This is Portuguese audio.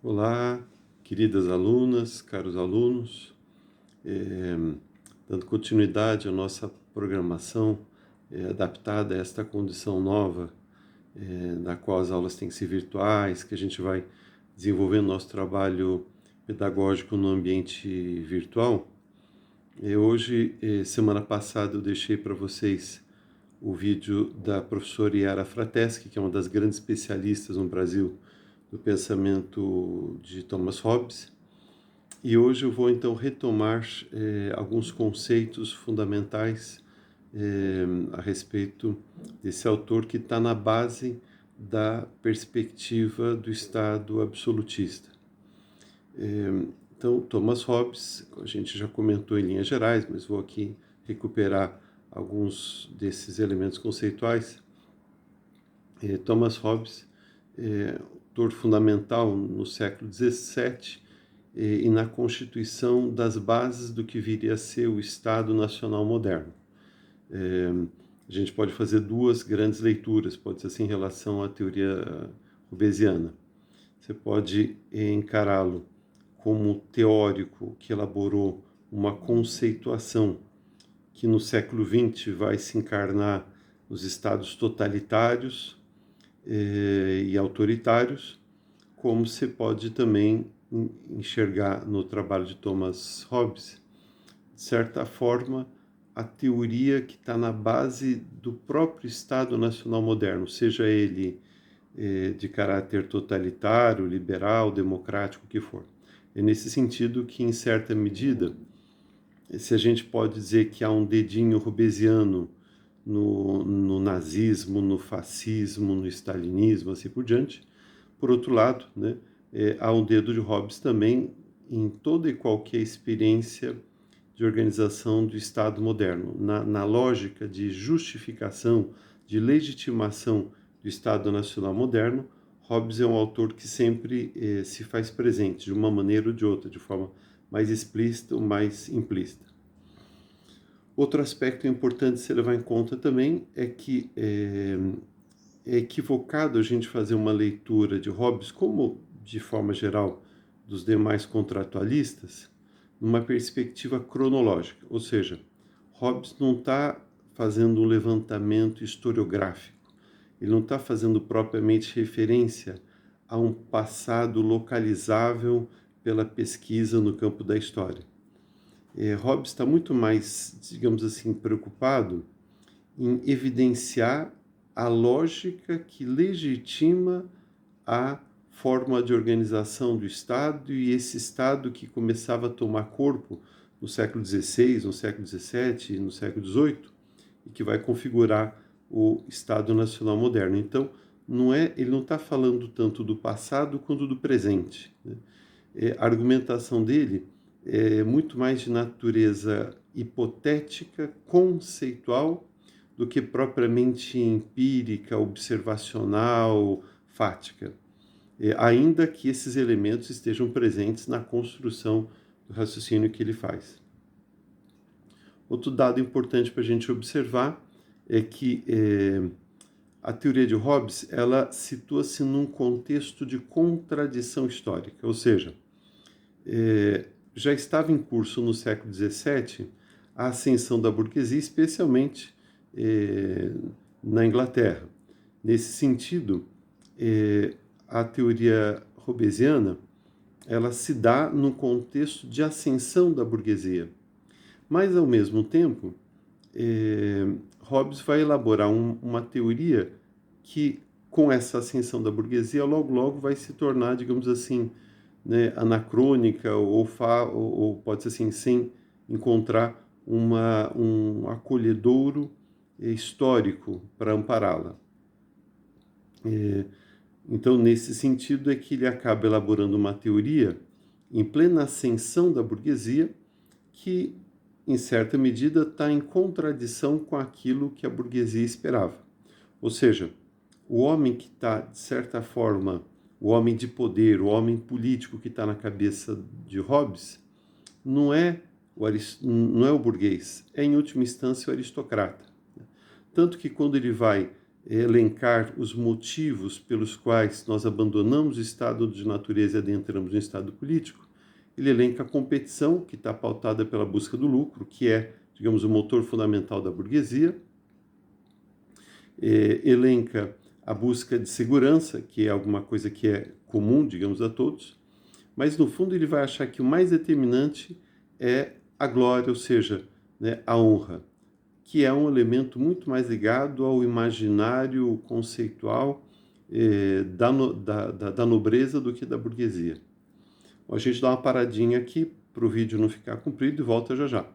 Olá, queridas alunas, caros alunos, dando continuidade à nossa programação adaptada a esta condição nova, na qual as aulas têm que ser virtuais, que a gente vai desenvolvendo nosso trabalho pedagógico no ambiente virtual. Hoje, semana passada, eu deixei para vocês o vídeo da professora Yara Frateschi, que é uma das grandes especialistas no Brasil do pensamento de Thomas Hobbes. E hoje eu vou então retomar alguns conceitos fundamentais a respeito desse autor que está na base da perspectiva do Estado absolutista. Então, Thomas Hobbes, a gente já comentou em linhas gerais, mas vou aqui recuperar alguns desses elementos conceituais. Thomas Hobbes autor fundamental no século XVII e na constituição das bases do que viria a ser o Estado Nacional moderno. A gente pode fazer duas grandes leituras, pode ser assim em relação à teoria hobbesiana. Você pode encará-lo como teórico que elaborou uma conceituação que no século XX vai se encarnar nos estados totalitários e autoritários, como se pode também enxergar no trabalho de Thomas Hobbes, de certa forma, a teoria que está na base do próprio Estado Nacional moderno, seja ele de caráter totalitário, liberal, democrático, o que for. É nesse sentido que, em certa medida, se a gente pode dizer que há um dedinho hobbesiano no nazismo, no fascismo, no stalinismo, assim por diante. Por outro lado, né, há um dedo de Hobbes também em toda e qualquer experiência de organização do Estado moderno, na lógica de justificação, de legitimação do Estado Nacional moderno. Hobbes é um autor que sempre se faz presente, de uma maneira ou de outra, de forma mais explícita ou mais implícita. Outro aspecto importante de se levar em conta também é que é equivocado a gente fazer uma leitura de Hobbes, como de forma geral dos demais contratualistas, numa perspectiva cronológica. Ou seja, Hobbes não está fazendo um levantamento historiográfico, ele não está fazendo propriamente referência a um passado localizável pela pesquisa no campo da história. Hobbes está muito mais, digamos assim, preocupado em evidenciar a lógica que legitima a forma de organização do Estado, e esse Estado que começava a tomar corpo no século XVI, no século XVII e no século XVIII, e que vai configurar o Estado Nacional moderno. Então, ele não está falando tanto do passado quanto do presente, né? A argumentação dele é muito mais de natureza hipotética, conceitual, do que propriamente empírica, observacional, fática. Ainda que esses elementos estejam presentes na construção do raciocínio que ele faz. Outro dado importante para a gente observar é que a teoria de Hobbes, ela situa-se num contexto de contradição histórica, ou seja, já estava em curso no século XVII a ascensão da burguesia, especialmente na Inglaterra. Nesse sentido, a teoria hobbesiana ela se dá no contexto de ascensão da burguesia. Mas, ao mesmo tempo, Hobbes vai elaborar uma teoria que, com essa ascensão da burguesia, logo vai se tornar, digamos assim, né, anacrônica ou pode ser assim, sem encontrar um acolhedouro histórico para ampará-la. Então, nesse sentido, é que ele acaba elaborando uma teoria em plena ascensão da burguesia que, em certa medida, está em contradição com aquilo que a burguesia esperava. Ou seja, o homem que está, de certa forma, o homem de poder, o homem político que está na cabeça de Hobbes, não é o burguês, é, em última instância, o aristocrata. Tanto que, quando ele vai elencar os motivos pelos quais nós abandonamos o estado de natureza e adentramos no estado político. Ele elenca a competição, que está pautada pela busca do lucro, que é, digamos, o motor fundamental da burguesia. Elenca a busca de segurança, que é alguma coisa que é comum, digamos, a todos. Mas, no fundo, ele vai achar que o mais determinante é a glória, ou seja, né, a honra, que é um elemento muito mais ligado ao imaginário conceitual da nobreza do que da burguesia. Bom, a gente dá uma paradinha aqui para o vídeo não ficar comprido e volta já já.